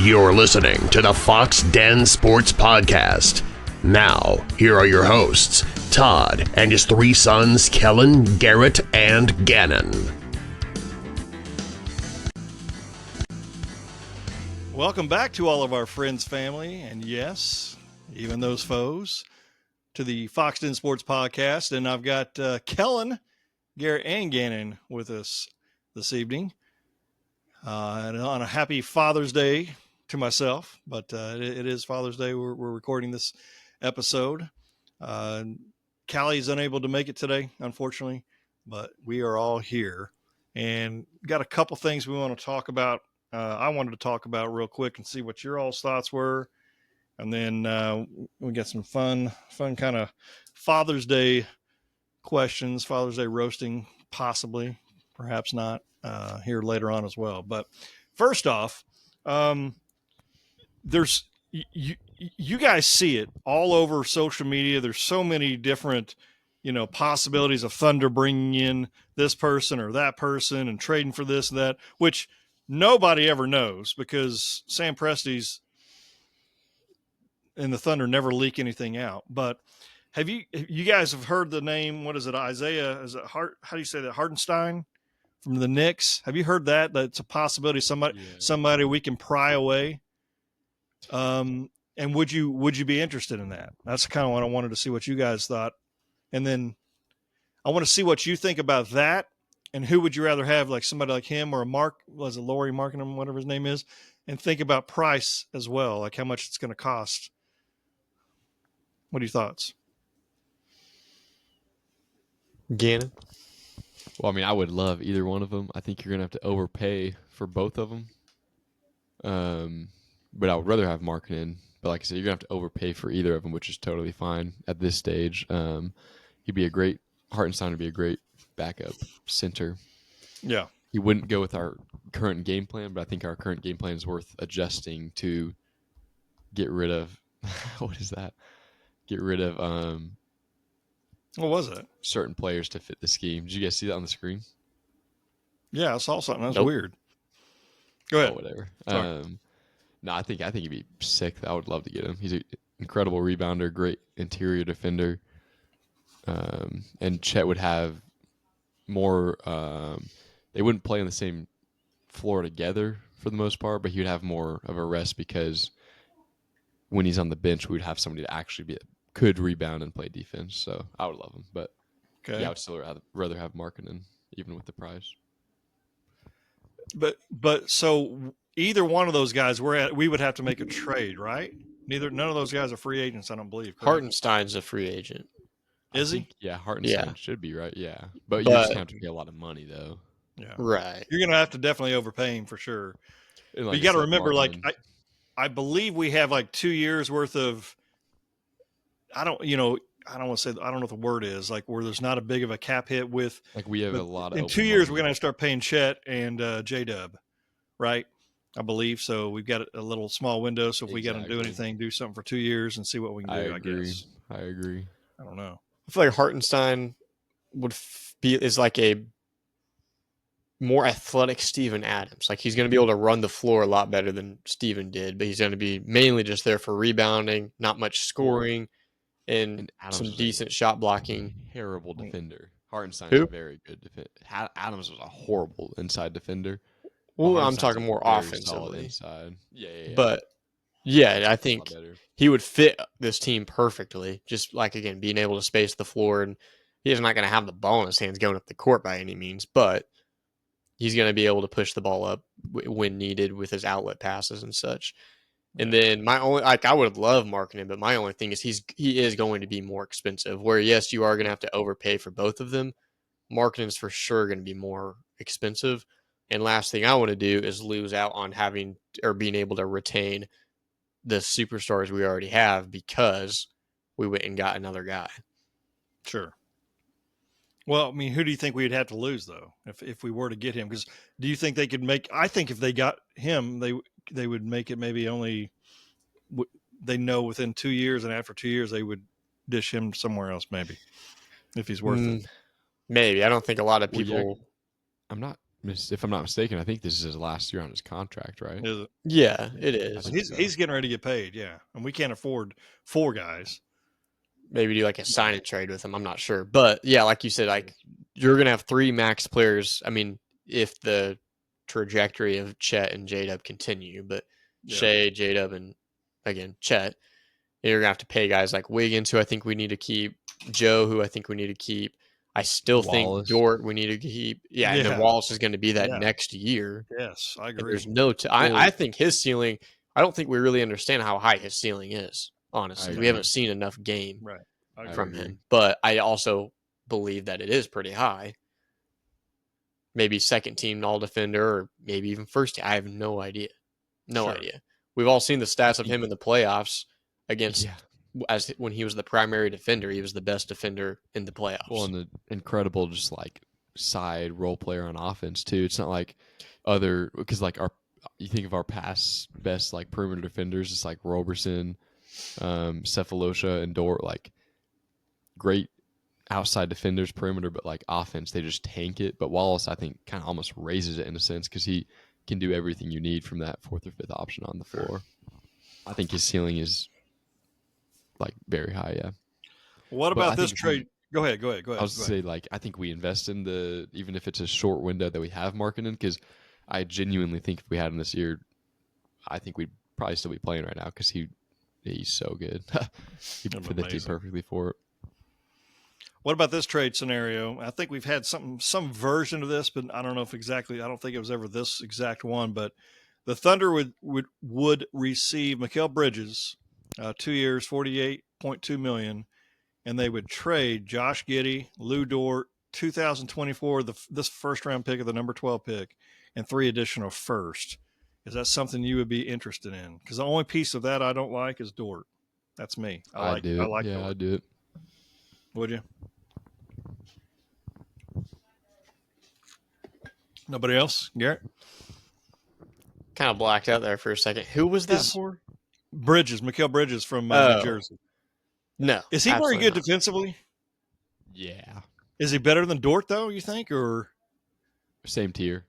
You're listening to the Foxx Den Sports Podcast. Now, here are your hosts, Todd and his three sons, Kellan, Garrett, and Gannon. Welcome back to all of our friends, family, and yes, even those foes, to the Foxx Den Sports Podcast. And I've got Kellan, Garrett, and Gannon with us this evening. And on a happy Father's Day to myself, but it is Father's Day. We're recording this episode. Callie's unable to make it today, unfortunately, but we are all here and got a couple things we want to talk about. I wanted to talk about real quick and see what your all's thoughts were. And then we got some fun kind of Father's Day questions, Father's Day roasting, possibly, perhaps not, here later on as well. But first off, there's you guys see it all over social media. There's so many different, possibilities of Thunder bringing in this person or that person and trading for this and that, which nobody ever knows because Sam Presti's and the Thunder never leak anything out. But have you guys have heard the name? What is it? Isaiah? Is it how do you say that? Hartenstein from the Knicks. Have you heard that? That's a possibility. Somebody we can pry away. And would you be interested in that? That's kind of what I wanted to see what you guys thought. And then I want to see what you think about that. And who would you rather have, like somebody like him or Laurie Markkinen, whatever his name is, and think about price as well, like how much it's going to cost. What are your thoughts? Gannon? Well, I mean, I would love either one of them. I think you're going to have to overpay for both of them. But I would rather have Markkinen. But like I said, you're going to have to overpay for either of them, which is totally fine at this stage. Hartenstein would be a great backup center. Yeah. He wouldn't go with our current game plan, but I think our current game plan is worth adjusting to get rid of what is that? Get rid of what was it? Certain players to fit the scheme. Did you guys see that on the screen? Yeah, I saw something. That's Nope. weird. Go ahead. Oh, whatever. Sorry. No, I think he'd be sick. I would love to get him. He's an incredible rebounder, great interior defender. And Chet would have more they wouldn't play on the same floor together for the most part, but he would have more of a rest because when he's on the bench, we would have somebody to actually could rebound and play defense. So I would love him. But Okay. yeah, I would still rather have Markkinen, even with the price. But so either one of those guys we would have to make a trade, right? None of those guys are free agents, I don't believe. Correct? Hartenstein's a free agent. Is he? Yeah, Hartenstein Yeah. should be, right? Yeah. But you just have to pay a lot of money, though. Yeah. Right. You're going to have to definitely overpay him for sure. And But like you got to I said, remember, Markkinen- I believe we have like 2 years worth of, I don't know what the word is, like where there's not a big of a cap hit with. like we have a lot of In 2 years, we're going to start paying Chet and J-Dub, right? I believe. So we've got a little small window. So if we got to do anything, do something for 2 years and see what we can do, I guess. I agree. I don't know. I feel like Hartenstein is like a more athletic Steven Adams. Like he's going to be able to run the floor a lot better than Steven did, but he's going to be mainly just there for rebounding, not much scoring, and Adams some was decent shot blocking. Terrible defender. Hartenstein's Who? a very good defender. Adams was a horrible inside defender. Well, I'm Hartenstein's talking a more very solid offensively. inside. Yeah. But yeah, I A lot think better. he would fit this team perfectly. Just like, again, being able to space the floor, and he's not going to have the ball in his hands going up the court by any means, but he's going to be able to push the ball up when needed with his outlet passes and such. And then I would love Markkinen, but my only thing is he is going to be more expensive. Where yes, you are going to have to overpay for both of them. Markkinen's for sure going to be more expensive. And last thing I want to do is lose out on having or being able to retain the superstars we already have because we went and got another guy. Sure. Well, I mean, who do you think we'd have to lose though, if we were to get him? Because do you think they could make? I think if they got him, they would make it maybe only. They know within 2 years, and after 2 years, they would dish him somewhere else, maybe, if he's worth it. Maybe. I don't think a lot of people. I'm not if I'm not mistaken, I think this is his last year on his contract, right? Is it? Yeah, it is. He's getting ready to get paid, yeah. And we can't afford 4 guys. Maybe do like a sign and trade with him. I'm not sure. But yeah, like you said, like you're going to have 3 max players. I mean, if the trajectory of Chet and J-Dub continue, but Shea, J-Dub, and again, Chet, you're going to have to pay guys like Wiggins, who I think we need to keep, Joe, who I think we need to keep. I still think Dort we need to keep. Yeah, and then Wallace is going to be that next year. Yes, I agree. And there's no I think his ceiling, I don't think we really understand how high his ceiling is, honestly. We haven't seen enough game from him. But I also believe that it is pretty high. Maybe second team all defender or maybe even first team. I have no idea. No idea. We've all seen the stats of him in the playoffs against as when he was the primary defender, he was the best defender in the playoffs. Well, and the incredible just like side role player on offense too. It's not like because like you think of our past best like perimeter defenders, it's like Roberson, Cephalosha, and Dort, like great outside defenders, perimeter, but like offense, they just tank it. But Wallace, I think, kind of almost raises it in a sense because he can do everything you need from that 4th or 5th option on the floor. I think his ceiling is like very high, yeah. What about this trade? Go ahead. I was to say, like, I think we invest in even if it's a short window that we have Markkanen, because I genuinely think if we had him this year, I think we'd probably still be playing right now because he's so good. He fit the team perfectly for it. What about this trade scenario? I think we've had some version of this, but I don't know if exactly. I don't think it was ever this exact one. But the Thunder would receive Mikal Bridges, 2 years, $48.2 million, and they would trade Josh Giddey, Lou Dort, 2024, this first round pick of the number 12 pick, and 3 additional first. Is that something you would be interested in? Because the only piece of that I don't like is Dort. That's me. I like yeah, Dort. I'd do it. Would you? Nobody else? Garrett? Kind of blacked out there for a second. Who was that for? Mikal Bridges from New Jersey. No. Is he very good defensively? Yeah. Is he better than Dort, though, you think? Or same tier.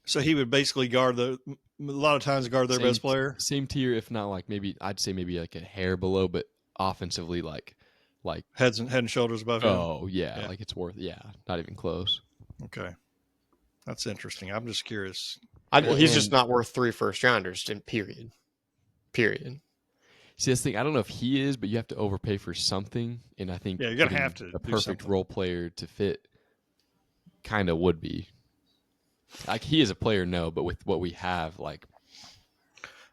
So he would basically guard their best player? Same tier, if not like I'd say maybe like a hair below, but offensively like head and shoulders above him. Oh, yeah. Like it's not even close. Okay. That's interesting. I'm just curious. He's just not worth 3 first-rounders, period. See, this thing, I don't know if he is, but you have to overpay for something, and I think you're going to have to a perfect role player to fit kind of would be. Like, he is a player, no, but with what we have, like...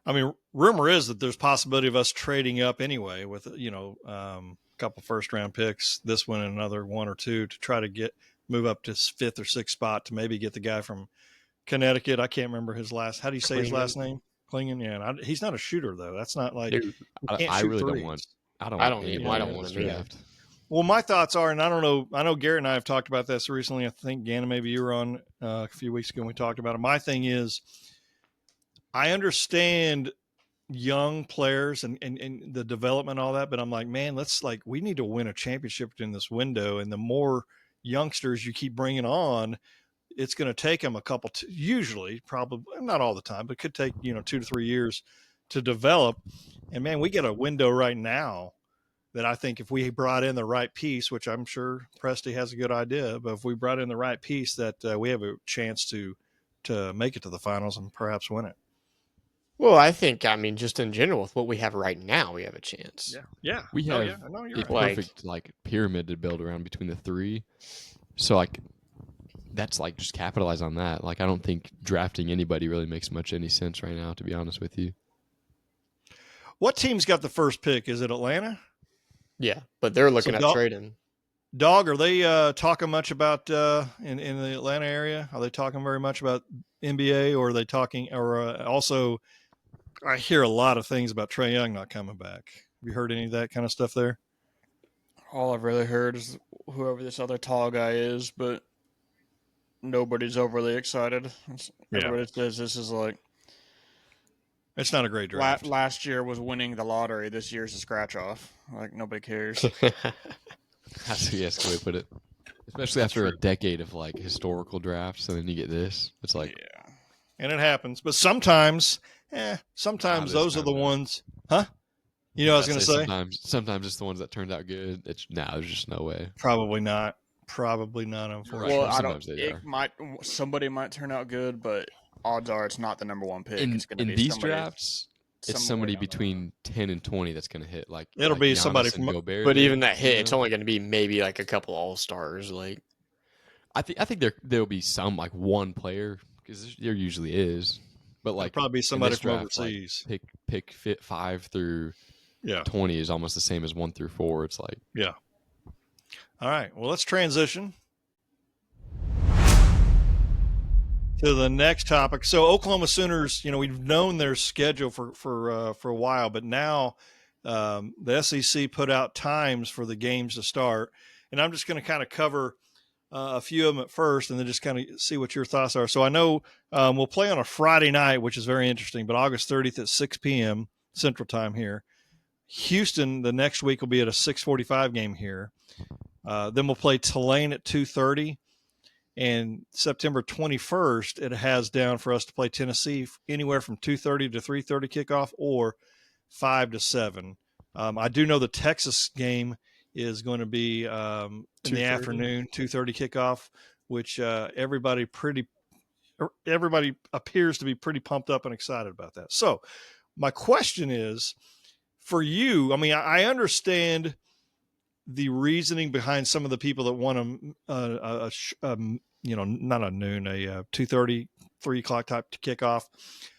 I mean, rumor is that there's possibility of us trading up anyway with, a couple first-round picks, this one and another 1 or 2 to try to move up to 5th or 6th spot to maybe get the guy from Connecticut. I can't remember his last. How do you say his last name? Klingon. Yeah, he's not a shooter though. That's not like. Dude, I really don't want. I don't want him either. Well, my thoughts are, and I don't know. I know Garrett and I have talked about this recently. I think Gannon, maybe you were on a few weeks ago and we talked about it. My thing is, I understand young players and the development, and all that, but I'm like, man, we need to win a championship in this window, and the more youngsters you keep bringing on, it's going to take them usually, probably not all the time, but could take 2 to 3 years to develop. And man, we get a window right now that I think if we brought in the right piece, which I'm sure Presti has a good idea, but if we brought in the right piece, that we have a chance to make it to the finals and perhaps win it. Well, I think, just in general, with what we have right now, we have a chance. Yeah. We have a perfect pyramid to build around between the 3. So, that's just capitalize on that. I don't think drafting anybody really makes any sense right now, to be honest with you. What team's got the first pick? Is it Atlanta? Yeah, but they're looking at trading. Dog, are they talking much about in the Atlanta area? Are they talking very much about NBA, or are they talking, or also I hear a lot of things about Trae Young not coming back. Have you heard any of that kind of stuff there? All I've really heard is whoever this other tall guy is, but nobody's overly excited. Everybody says this is it's not a great draft. Last year was winning the lottery. This year's a scratch off. Nobody cares. That's the way to put it. Especially after a decade of like historical drafts, and then you get this. It's like, yeah. And it happens. But sometimes this those are time, the no. ones. Huh? You know what I was going to say? Sometimes it's the ones that turned out good. There's just no way. Probably not. Unfortunately. Well, I Sometimes don't. they are. Somebody might turn out good, but odds are it's not the number one pick. It's going to In be these somebody, drafts, it's somewhere somebody down the between 10 and 20 that's going to hit. Like It'll be Giannis somebody and from- Gobert But did, even that hit, you it's know? only going to be maybe like a couple all-stars. Like, I think there'll be some like one player because there usually is, but like probably be in somebody this from draft, like, overseas. pick fit 5 through Yeah. 20 is almost the same as 1 through 4. It's like Yeah. All right. Well, let's transition to the next topic. So Oklahoma Sooners, we've known their schedule for a while, but now the SEC put out times for the games to start, and I'm just going to kind of cover a few of them at first, and then just kind of see what your thoughts are. So I know we'll play on a Friday night, which is very interesting, but August 30th at 6 p.m. Central Time here. Houston the next week will be at a 6:45 game here. Then we'll play Tulane at 2:30. And September 21st, it has down for us to play Tennessee anywhere from 2:30 to 3:30 kickoff or 5 to 7. I do know the Texas game is going to be in the afternoon, 2:30 kickoff, which everybody appears to be pretty pumped up and excited about that. So my question is, for you, I mean, I understand the reasoning behind some of the people that want not a noon, a 2:30, 3 o'clock type kickoff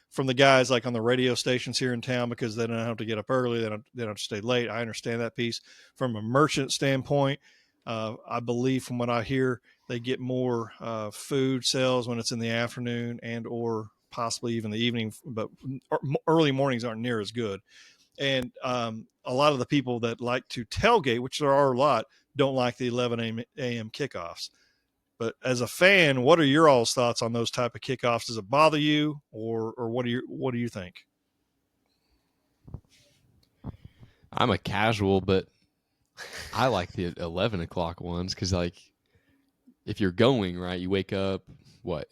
from the guys like on the radio stations here in town because they don't have to get up early. They don't have to stay late. I understand that piece. From a merchant standpoint, I believe from what I hear, they get more food sales when it's in the afternoon and or possibly even the evening, but early mornings aren't near as good. And a lot of the people that like to tailgate, which there are a lot, don't like the 11 a.m. kickoffs. But as a fan, what are your all's thoughts on those type of kickoffs? Does it bother you, or what do you think? I'm a casual, but I like the 11 o'clock ones because, like, if you're going, right, you wake up,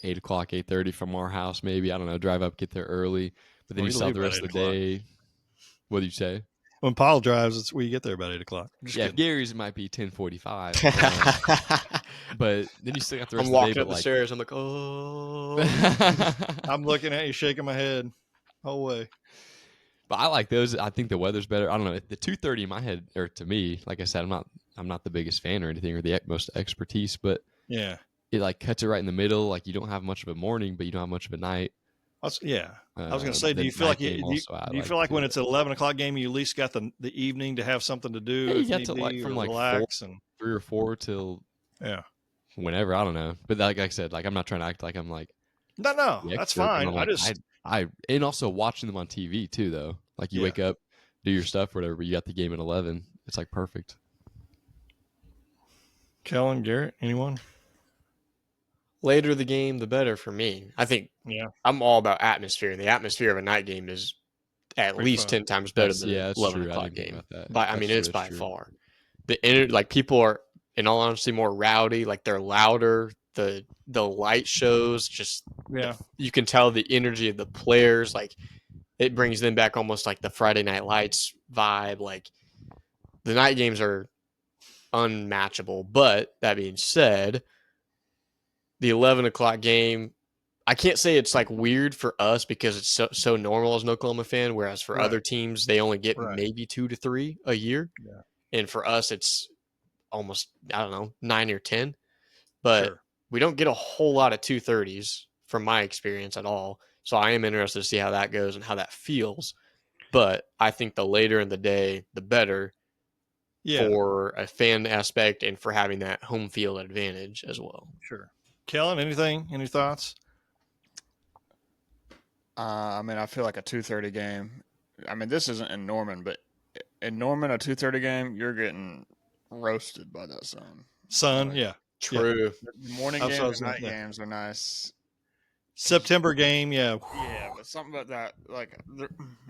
8 o'clock, 8:30 from our house maybe. I don't know, drive up, get there early. But then you still have the rest of the day. What do you say? When Paul drives, it's we get there about 8 o'clock. Yeah, Gary's might be 10:45. But then you still got the rest I'm of the day. walking up the stairs. I'm like, oh. I'm looking at you, shaking my head whole way. But I like those. I think the weather's better. I don't know. The 2:30 in my head, or to me, like I said, I'm not the biggest fan or anything or the most expertise, but yeah, it like cuts it right in the middle. Like you don't have much of a morning, but you don't have much of a night. I was going to say, do you feel like when it's an 11 o'clock game, you at least got the evening to have something to do? Yeah, you got to like from like relax 3 or 4 till whenever. I don't know, but like I said, like I'm not trying to act like I'm like no, that's fine. Like, I and also watching them on TV too, though. Like you wake up, do your stuff, whatever. But you got the game at 11. It's like perfect. Kellan, Garrett, anyone? Later the game, the better for me. I think I'm all about atmosphere. The atmosphere of a night game is at least 10 times better than an 11 o'clock game. But I mean, it's by far. Like people are, in all honesty, more rowdy. Like they're louder. The light shows just you can tell the energy of the players. Like it brings them back almost like the Friday Night Lights vibe. Like the night games are unmatchable. But that being said, the 11 o'clock game, I can't say it's like weird for us because it's so normal as an Oklahoma fan, whereas for other teams, they only get maybe 2 to 3 a year. Yeah. And for us, it's almost, 9 or 10. But we don't get a whole lot of 2:30s from my experience at all. So I am interested to see how that goes and how that feels. But I think the later in the day, the better for a fan aspect and for having that home field advantage as well. Sure. Kellan, any thoughts? I mean, I feel like a 2:30 game. I mean, this isn't in Norman, but in Norman, a 2:30 game, you're getting roasted by that sun. True. The morning games and night games are nice. September game, Yeah, but something about that, like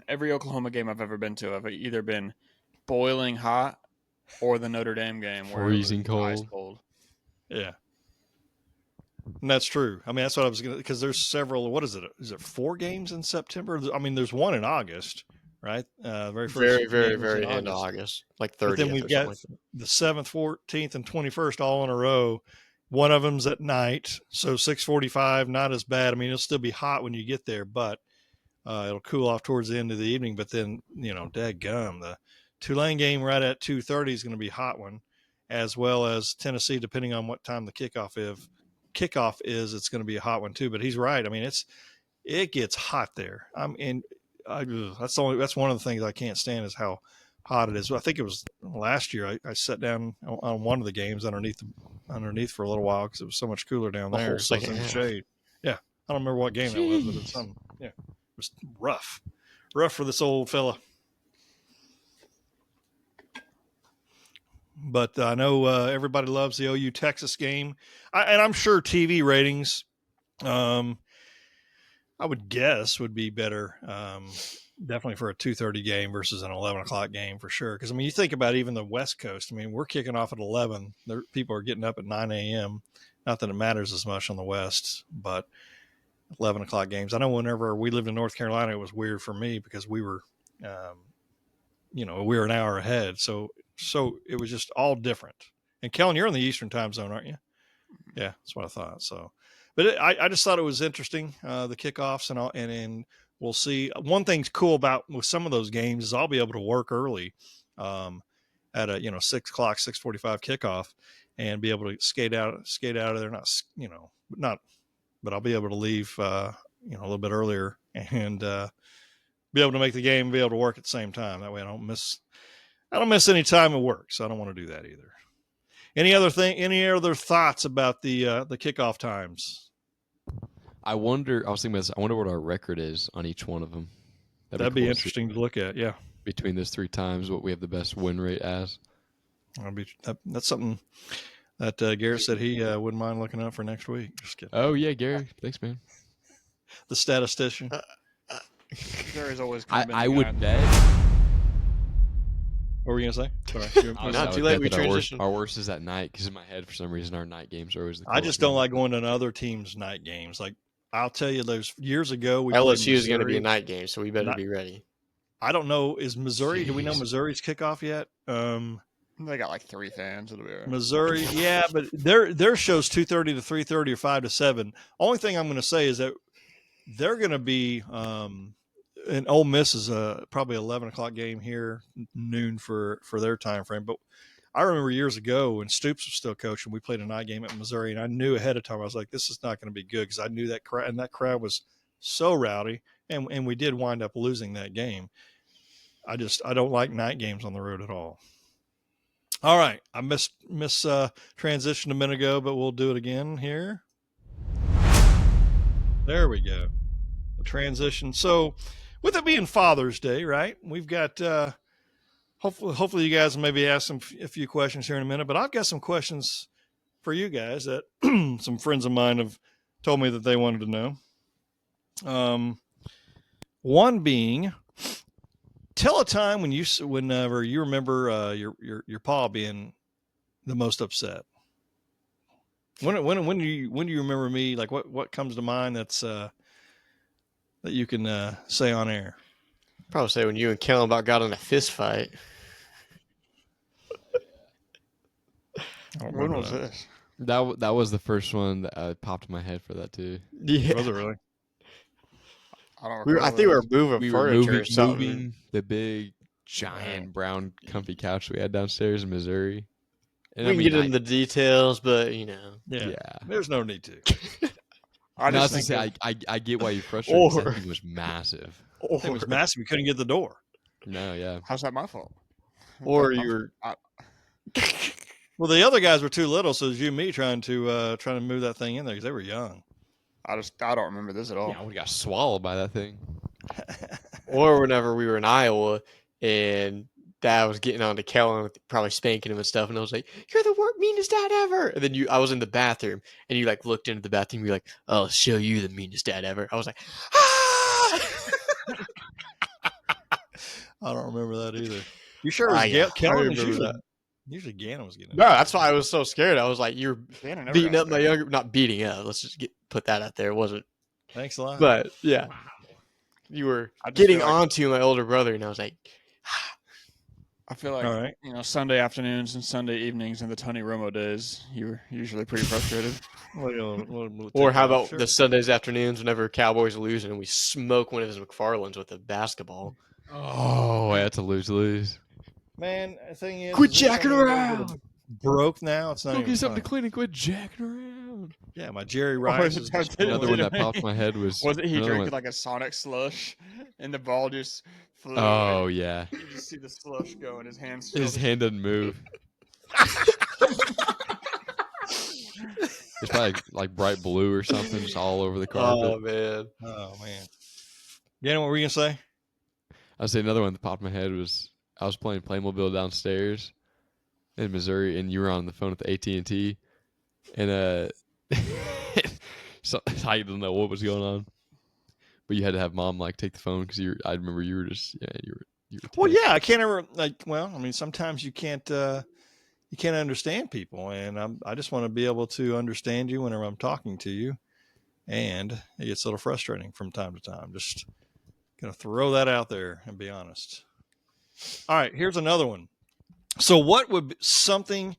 every Oklahoma game I've ever been to, I've either been boiling hot or the Notre Dame game where freezing it was cold. ice cold. Yeah. And that's true. I mean, that's what I was going to, because there's several, what is it? Is it 4 games in September? I mean, there's one in August, right? Very first Very, very, game was in very end of August. August, like 30th. But then we've got the 7th, 14th, and 21st all in a row. One of them's at night, so 6:45, not as bad. I mean, it'll still be hot when you get there, but it'll cool off towards the end of the evening. But then, dadgum, the Tulane game right at 2:30 is going to be a hot one, as well as Tennessee, depending on what time the kickoff is, it's going to be a hot one too. But he's right. I mean, it gets hot there. That's one of the things I can't stand is how hot it is. I think it was last year. I sat down on one of the games underneath for a little while because it was so much cooler down there. So it's in the shade. Yeah, I don't remember what game that was, but it's something. Yeah, it was rough for this old fella. But I know everybody loves the OU Texas game, and I'm sure TV ratings, I would guess, would be better, definitely for a 2:30 game versus an 11 o'clock game for sure. Because I mean, you think about even the West Coast. I mean, we're kicking off at 11. People are getting up at 9 a.m. Not that it matters as much on the West, but 11 o'clock games. I know whenever we lived in North Carolina, it was weird for me because we were, we were an hour ahead, so it was just all different. And Kellan, you're in the Eastern time zone, aren't you? Yeah, that's what I thought. So, but I just thought it was interesting, the kickoffs and all, and we'll see. One thing's cool about with some of those games is I'll be able to work early, at a 6 o'clock, 6:45 kickoff, and be able to skate out of there. But I'll be able to leave, a little bit earlier and be able to make the game, and be able to work at the same time. That way, I don't miss any time at work, so I don't want to do that either. Any other thoughts about the kickoff times? I was thinking about this. I wonder what our record is on each one of them. That'd be interesting to look at. Yeah. Between those 3 times, what we have the best win rate as. That's something that Garrett said he wouldn't mind looking up for next week. Just kidding. Oh yeah, Gary. Thanks, man. The statistician. Gary's always. I would bet. What were you gonna say? Sorry. Not too late. We transition. Our worst is at night because in my head, for some reason, our night games are always the. I just don't like going to other teams' night games. Like I'll tell you, those years ago, LSU is going to be a night game, so we better be ready. I don't know. Is Missouri? Jeez. Do we know Missouri's kickoff yet? They got like 3 fans. It'll be right. Missouri, yeah, but their show's 2:30 to 3:30 or 5 to 7. Only thing I'm going to say is that they're going to be. And Ole Miss is probably 11 o'clock game here, noon for their time frame. But I remember years ago when Stoops was still coaching, we played a night game at Missouri, and I knew ahead of time, I was like, this is not going to be good because I knew that crowd, and that crowd was so rowdy, and we did wind up losing that game. I don't like night games on the road at all. All right, I missed transition a minute ago, but we'll do it again here. There we go. The transition. So, with it being Father's Day, right? We've got hopefully you guys will maybe ask a few questions here in a minute, but I've got some questions for you guys that some friends of mine have told me that they wanted to know. One being, tell a time whenever you remember your pa being the most upset. When do you remember me? Like what comes to mind that's that you can say on air? Probably say when you and Kellan about got in a fist fight. When was this? That was the first one that popped in my head for that too. Yeah. Was it really? I don't. I think we were moving furniture or something. Moving the big, giant, brown, comfy couch we had downstairs in Missouri. And we can get into the details, but yeah. There's no need to. I get why you're frustrated. That thing was massive. It was massive. You couldn't get the door. No, yeah. How's that my fault? Or you were. Well, the other guys were too little, so it was you and me trying to move that thing in there because they were young. I don't remember this at all. Yeah, I would have got swallowed by that thing. Or whenever we were in Iowa and Dad was getting on to Kellan, probably spanking him and stuff, and I was like, "You're the meanest dad ever." And then I was in the bathroom, and you like looked into the bathroom, you're like, "I'll show you the meanest dad ever." I was like, "Ah!" I don't remember that either. You sure it was Kellan? Usually Gannon was getting No, that's why I was so scared. I was like, "You're Gannon never beating got up my younger." Not beating up. Let's just put that out there. It wasn't. Thanks a lot. But yeah, you were I just getting feel like- onto my older brother, and I was like, I feel like All right. Sunday afternoons and Sunday evenings and the Tony Romo days, you were usually pretty frustrated. or how about the Sundays afternoons whenever Cowboys are losing and we smoke one of his McFarlands with a basketball? Oh, that's a lose. Man, the thing is, Quit is this jacking something around. that broke now. It's not Go even get something funny. to clean and quit jacking around. Yeah, my Jerry Rice is just Another one that Legitimately. popped in my head was Was it he another drinking one- like a Sonic slush and the ball just flew? Oh yeah, You just see the slush go and his hands. his hand doesn't move. It's probably like bright blue or something, just all over the carpet. Oh man, Oh man. Gannon, what were you gonna say? I'd say another one that popped in my head was I was playing Playmobil downstairs in Missouri, and you were on the phone with the AT&T, and so I didn't know what was going on, but you had to have mom like take the phone because I remember you were just you were. Well, tense. yeah, I can't ever like. Well, I mean, sometimes you can't understand people, and I just want to be able to understand you whenever I'm talking to you, and it gets a little frustrating from time to time. Just gonna throw that out there and be honest. All right, here's another one. So, what would be something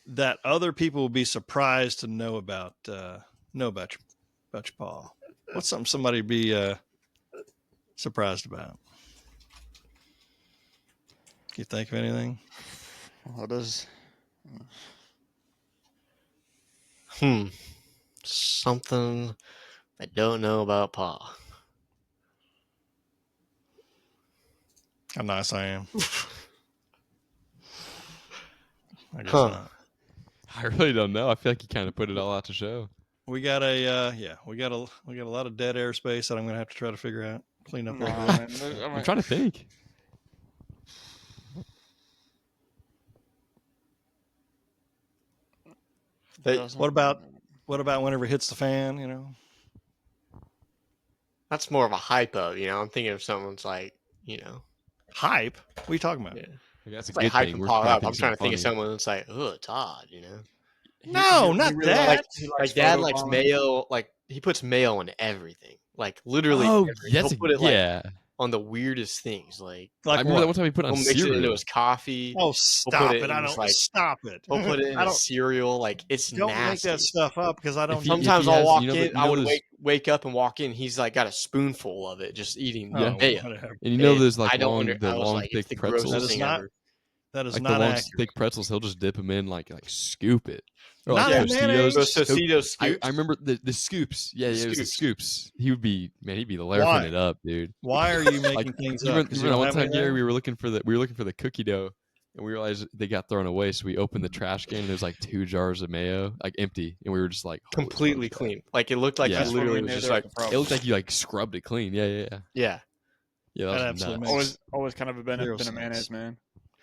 that other people would be surprised to know about your pa? What's something somebody would be surprised about? Can you think of anything? What is? something I don't know about Pa. How nice I am. I guess Huh. not. I really don't know. I feel like you kind of put it all out to show. We got a we got a lot of dead airspace that I'm gonna have to try to figure out, clean up. No, over I there. mean, I'm trying to think. What about whenever it hits the fan? You know, That's more of a hype of, I'm thinking of someone's like, hype. What are you talking about? yeah. Like, that's a It's like good hype thing. and We're pop trying up. I'm trying to think of something someone that's like, oh, Todd, No, not really that. Like dad likes mayo, like he puts mayo on everything. Like literally Oh, everything. That's He'll put it like yeah. on the weirdest things. Like I Like remember what? that one time he put on he'll mix it into cereal. his coffee. Oh, put stop it it! in I his, don't like- stop it. He'll put it in I his don't cereal. Like it's don't nasty. make that stuff up because I don't. If do he- it. Sometimes he I'll has- walk you know in. the- I you would know those- wake up and walk in. He's like got a spoonful of it, just eating Yeah. mayo. Whatever. And you know And those like I don't long, under- the I was long like, it's thick the pretzels. grossest That is thing not- ever. That is Like the not long accurate. thick pretzels, he'll just dip them in like scoop it. Or Not like in mayonnaise. Those Tostitos. Tostitos scoops. I remember the scoops. Yeah, it was the scoops. He'd be Why? larping it up, dude. Why are you making Like things you up? remember, 'Cause you you remember don't one have time, Gary, anything? we were looking for the cookie dough, and we realized they got thrown away. So we opened the trash can, and there's like 2 jars of mayo, like empty, and we were just like holy completely smokes, clean. Like it looked like Yeah. he That's when literally we was knew just there like, was a problem. It looked like you like scrubbed it clean. Yeah. yeah, That That was absolutely nuts. makes Always kind of been Zero a sense. mayonnaise man.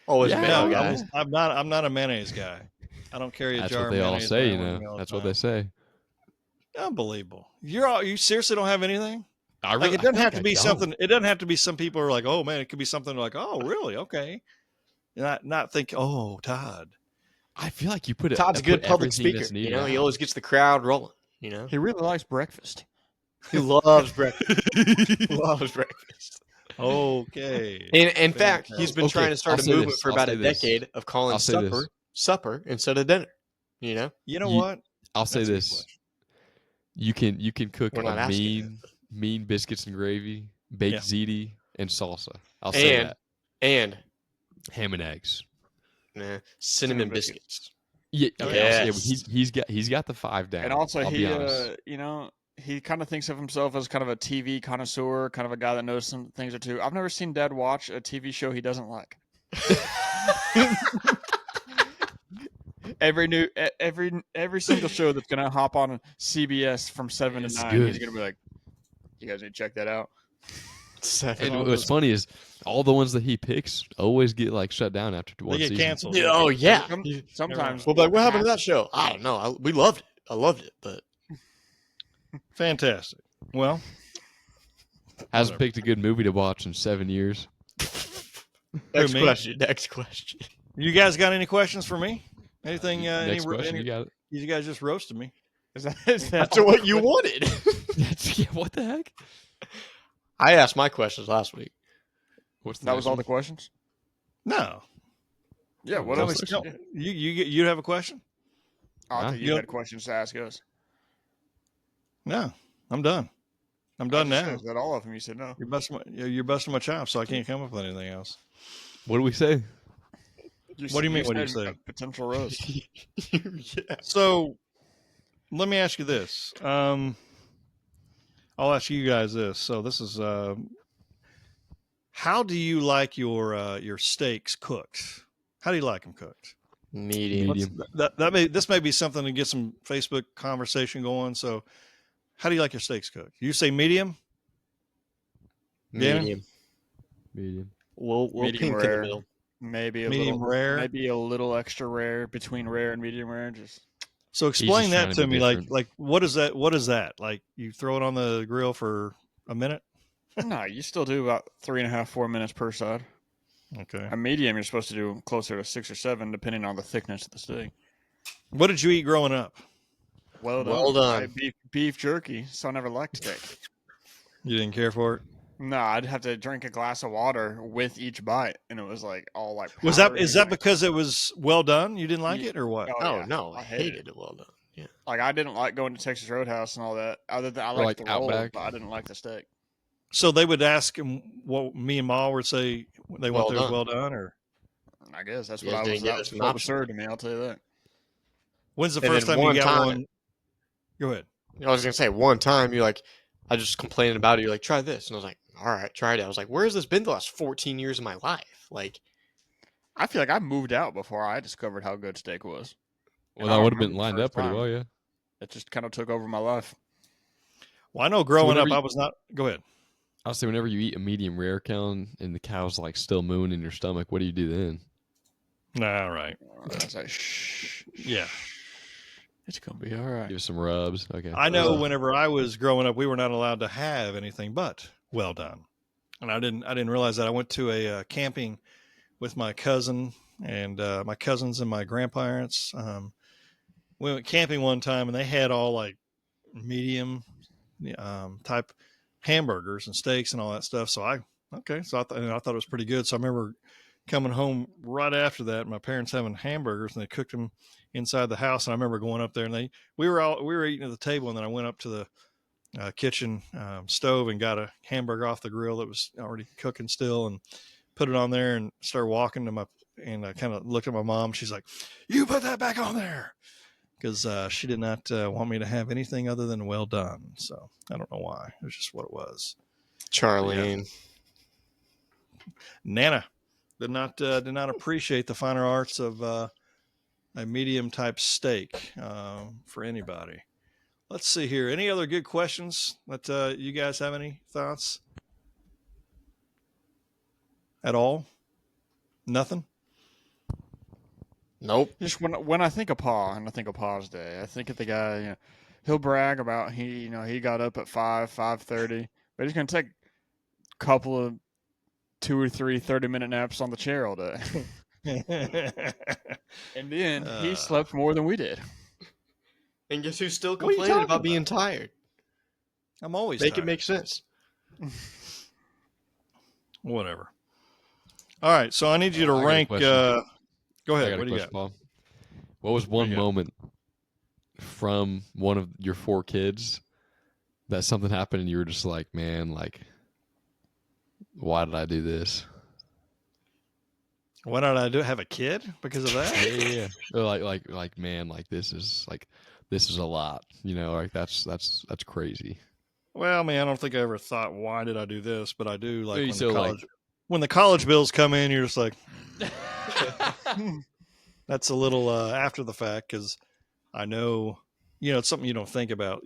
always Yeah, mayo No, guy. I'm not a mayonnaise guy. I don't carry a That's jar what of they all mayonnaise say, around with me all the That's what time. they say. Unbelievable. You seriously don't have anything? I Like it I doesn't feel have like to be I don't. something. It doesn't have to be some people are like, oh man, it could be something like, oh really, okay. Not think, oh Todd. I feel like you put it. Todd's I a good put public everything speaker. that's needed He out. always gets the crowd rolling. He really likes breakfast. He loves breakfast. Loves breakfast. Okay. And in fact, he's been Okay, trying to start I'll a say movement this, for I'll about say a this. decade of calling I'll say this. supper instead of dinner. You know You- what? I'll say That's a good this: question. you can cook We're not a asking you. mean biscuits and gravy, baked Yeah. ziti, and salsa. I'll say And that and ham and eggs. cinnamon Cinnamon biscuits. Yeah, Oh, okay, I'll say- yes. he's got the 5 down. And also, I'll be honest. he kind of thinks of himself as kind of a TV connoisseur, kind of a guy that knows some things or two. I've never seen Dad watch a TV show he doesn't like. every single show that's gonna hop on CBS from 7 It's to 9, good. he's gonna be like, "You guys need to check that out." And what's funny is all the ones that he picks always get like shut down after They one get season. canceled. Yeah, oh yeah. Sometimes Well, like, what happened to that show? I don't know. We loved it. I loved it, but Fantastic. Well, Hasn't Whatever. picked a good movie to watch in 7 years. next me? question. Next question. You guys got any questions for me? Anything? Next question, you got it. You guys just roasted me. Is that That's what you wanted. What the heck? I asked my questions last week. What's That was all the questions? No. Yeah, what Tell else? No. You have a question? I Huh? thought you had questions to ask us. No. I'm done. I'm done now. Is that all of them? You said no. You're busting my chops, so I can't come up with anything else. What do we say? What do you mean, what do you said say? a potential roast. So let me ask you this. I'll ask you guys this. So this is how do you like your steaks cooked? How do you like them cooked? Medium. This may be something to get some Facebook conversation going. So how do you like your steaks cooked? You say medium? Medium. Medium. We'll Medium pink in rare. the middle. Maybe Medium rare? Maybe a little extra rare between rare and medium rare. So explain just that trying to to be me. different. Like what is that? What is that? Like you throw it on the grill for a minute? No, you still do about 3.5, 4 minutes per side. Okay. A medium, you're supposed to do closer to 6 or 7, depending on the thickness of the steak. What did you eat growing up? Well done. I done. had beef jerky, so I never liked steak. You didn't care for it? No, I'd have to drink a glass of water with each bite, and it was like all like. Is that because it was well done? You didn't like it, or what? Oh, yeah. no, I hated hated it. Well done. Yeah. Like I didn't like going to Texas Roadhouse and all that. Other than I Or liked like the roll, Outback? but I didn't like the steak. So they would ask him what me and Ma would say. They want Well theirs done. well done, or I guess that's You what guys I was. didn't give That us was an what was option. served to me. I'll tell you that. when's the And first then time you one got time- one? Go ahead. I was gonna say one time you like I just complained about it. You're like, try this, and I was like, all right, tried it. I was like, where's this been the last 14 years of my life? Like, I feel like I moved out before I discovered how good steak was. Well, And that I would have been remember the lined first up pretty time. well, yeah. It just kind of took over my life. Well, I know growing up, whenever I you- was not. Go ahead. I'll say whenever you eat a medium rare, Kellan, and the cow's like still mooing in your stomach, what do you do then? Nah, right. I was like, shh, Yeah. it's gonna be all right. Give it some rubs. Okay. I know. Whenever I was growing up, we were not allowed to have anything but well done, and I didn't realize that. I went to a camping with my cousin and my cousins and my grandparents. We went camping one time, and they had all like medium type hamburgers and steaks and all that stuff. So I thought it was pretty good. So I remember coming home right after that, my parents having hamburgers, and they cooked them inside the house. And I remember going up there, and we were eating at the table, and then I went up to the kitchen stove and got a hamburger off the grill that was already cooking still, and put it on there and started walking to and I kind of looked at my mom. She's like, "You put that back on there." Because she did not want me to have anything other than well done. So I don't know why. It was just what it was. Charlene. Nana did not appreciate the finer arts of a medium type steak for anybody. Let's see here. Any other good questions that you guys have any thoughts at all? Nothing? Nope. Just when I think of Pa, and I think of Pa's day, I think of the guy. You know, he'll brag about he got up at 5:30, but he's gonna take a couple of 2 or 3 30-minute naps on the chair all day, and then he slept more than we did. And guess who's still What are you complaining talking about being tired? I'm always Make tired. it make sense. Whatever. All right, so I need you to I got a rank. question. Go I ahead. got a What do you question, got? Paul. What was one you got? moment from one of your 4 kids that something happened and you were just like, man, like, why did I do this? Why did I have a kid because of that? Yeah. Or like, man, like this is a lot. You know, like that's crazy. Well, I mean, I don't think I ever thought, why did I do this? But I do like Maybe so, like- when the college bills come in, you're just like, that's a little after the fact because I know, it's something you don't think about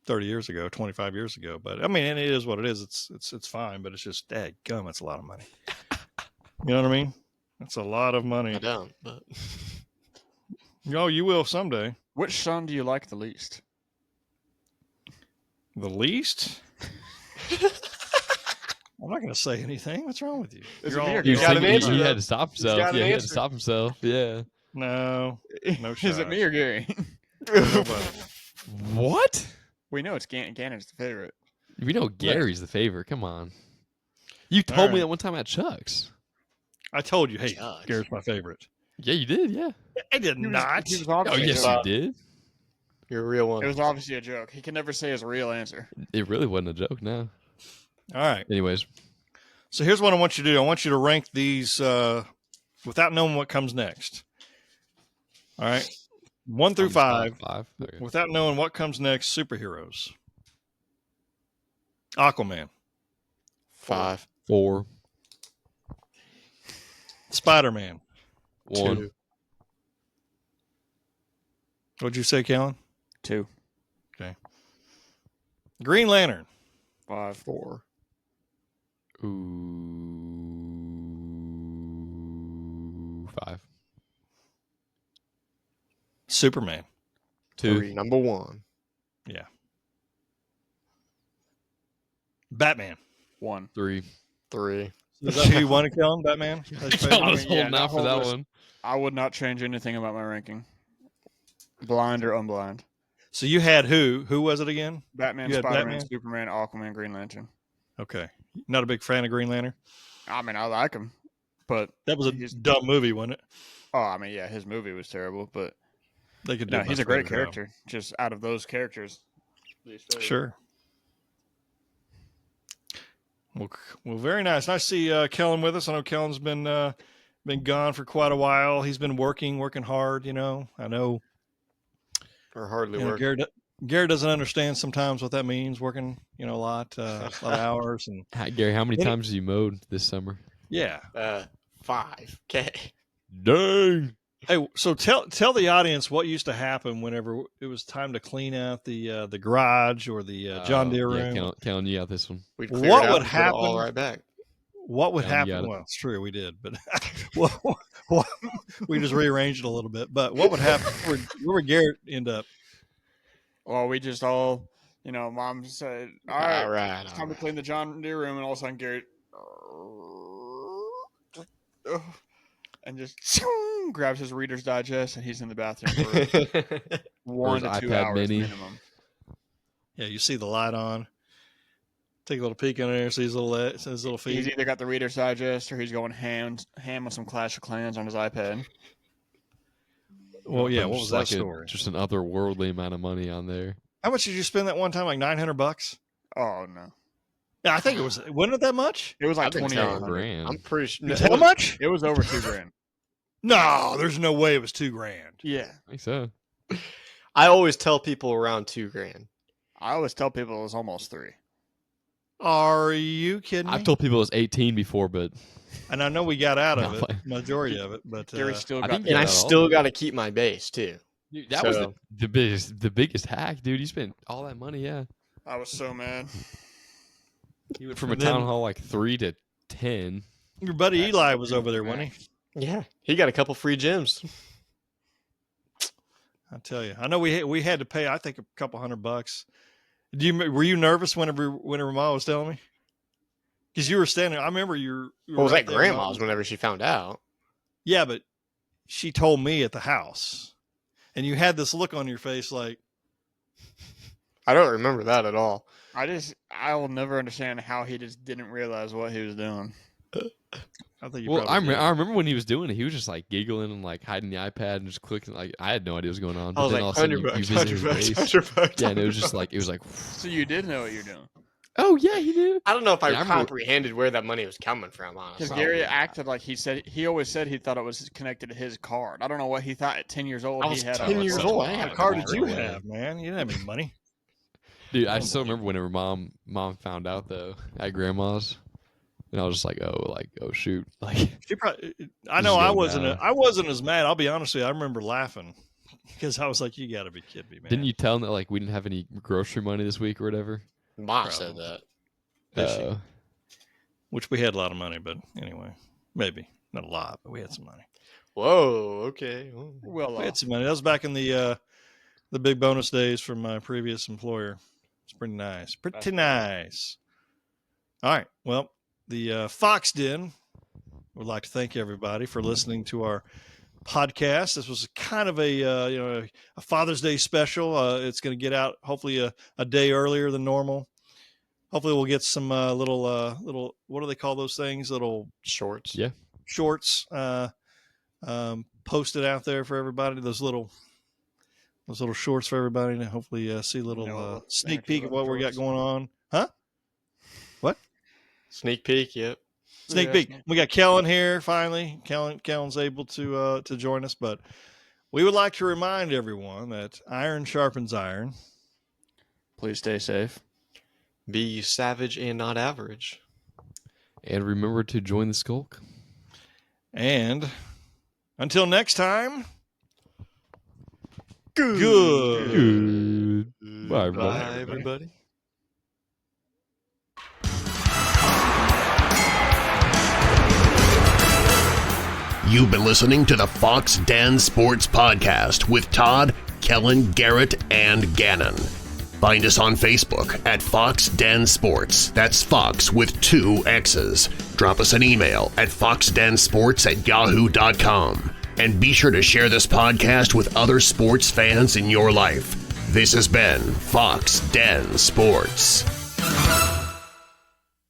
30 years ago, 25 years ago. But I mean, and it is what it is. It's fine, but it's just, dadgum, it's a lot of money. You know what I mean? That's a lot of money. I don't, but Oh, you will someday. Which son do you like the least? The least? I'm not going to say anything. What's wrong with you? Is You're it me all- or He, You was got thinking an answer, he though. had to stop himself. got an Yeah, he had to answer. stop himself. Yeah. No Is it me or Gary? Nobody. What? We know it's Gannon's the favorite. We know Gary's the favorite. Come on. You told me that one time at Chuck's. I told you, hey, Judge. Garrett's my favorite. Yeah, you did. Yeah. I did not. He was Oh, obviously yes, a you joke. did. You're a real one. It was obviously a joke. He can never say his real answer. It really wasn't a joke. No. All right. Anyways, So here's what I want you to do. I want you to rank these without knowing what comes next. All right. 1 through 5, Five. Okay. without knowing what comes next, superheroes. Aquaman. 5. 4. Spider-Man. 1. 2. What'd you say, Kellan? 2. Green Lantern. 5. 4. Ooh. 5. Superman. 2. 3. Number 1. Batman. 1. 3. 3. Is that who you wanted, Kellan? Batman? That's your I favorite? was holding yeah, out for that hold this. one. I would not change anything about my ranking. Blind or unblind. So you had who? Who was it again? Batman, You had Spider-Man, Batman? Superman, Aquaman, Green Lantern. Okay. Not a big fan of Green Lantern? I mean, I like him, but That was a He's- dumb movie, wasn't it? his movie was terrible, but They could do no, much he's a great better job. character. Just out of those characters. Sure. Well, very nice. Nice to see Kellan with us. I know Kellan's been gone for quite a while. He's been working hard. I know. Or hardly You know, work. Garrett doesn't understand sometimes what that means. Working, a lot of hours, and Hi, Gary, how many Any- times have you mowed this summer? yeah. 5. Okay. Dang. Hey, so tell the audience what used to happen whenever it was time to clean out the garage or the John Deere room. Kellen, you got this one. We'd What clear it out would and put it all happen- right back. What would Yeah, you happen? got it. Well, it's true, we did, but we just rearranged it a little bit. But what would happen? Where would Garrett end up? Well, we just all, Mom said, all right, All right. it's time to clean the John Deere room, and all of a sudden Garrett and just grabs his Reader's Digest, and he's in the bathroom for 1 to 2 iPad hours mini. minimum. Yeah, you see the light on. Take a little peek in there, see his little He's feet. either got the Reader's Digest or he's going ham with some Clash of Clans on his iPad. Well, yeah. Just What was like that story? just an otherworldly amount of money on there. How much did you spend that one time? Like $900? Oh no, Yeah, I think it was. Wasn't it that much? it was like I've been 2800. telling Grand. I'm pretty sure. It's how much? It was over $2,000. No, there's no way it was $2,000. Yeah, I think so. I always tell people around $2,000. I always tell people it was almost 3. Are you kidding me? I've told people it was 18 before, but And I know we got out of No, it, like- majority of it, but Gary still I got think And I Yeah, still got to keep my base, too. dude, that was So- the biggest hack, dude. You spent all that money, yeah. I was so mad. You went from a And then- town hall like 3 to 10. your buddy Eli was over there, wasn't he? Yeah. He got a couple free gyms. I tell you, I know we had to pay. I think a couple $100. Were you nervous whenever Mom was telling me? Because you were standing. I remember you. What was right that there, grandma's Mom. whenever she found out? Yeah, but she told me at the house, and you had this look on your face like, I don't remember that at all. I will never understand how he just didn't realize what he was doing. I think you. Well, probably did. I remember when he was doing it, he was just like giggling and like hiding the iPad and just clicking. Like I had no idea what was going on. I But was then like, all of a sudden $100, you visited his base. $100. Yeah, and it was just like So you did know what you're doing. oh yeah, he did. I don't know if I Yeah, I remember- comprehended where that money was coming from, honestly. Because Gary acted like he always said he thought it was connected to his card. I don't know what he thought at 10 years old. I was he had 10 years What old. kind of car did you have, man? You didn't have any money. Dude, I still remember whenever mom found out though at grandma's, and I was just like, oh shoot, like She probably. I know I wasn't as mad. I'll be honest with you. I remember laughing because I was like, "You got to be kidding me, man!" didn't you tell him that like we didn't have any grocery money this week or whatever? Mom said Probably. that. Did she? Uh, Which we had a lot of money, but anyway, maybe not a lot, but we had some money. Whoa, okay. Well, We had some money. That was back in the big bonus days from my previous employer. It's pretty nice. Pretty nice. All right. Well, the Foxx Den would like to thank everybody for listening to our podcast. This was kind of a Father's Day special. It's going to get out hopefully a day earlier than normal. Hopefully we'll get some little what do they call those things? Little Shorts. Yeah. shorts posted out there for everybody. Those little shorts for everybody to hopefully see a little sneak peek of what we got going on. Huh? What? Sneak peek. Yep. Sneak peek. We got Kellan here finally. Kellan's able to join us, but we would like to remind everyone that iron sharpens iron. Please stay safe. Be savage and not average. And remember to join the skulk. And until next time, good. Bye, Bye, everybody. You've been listening to the Foxx Den Sports Podcast with Todd, Kellan, Garrett, and Gannon. Find us on Facebook at Foxx Den Sports. That's Fox with 2 X's. Drop us an email at foxdensports@yahoo.com. And be sure to share this podcast with other sports fans in your life. This has been Foxx Den Sports.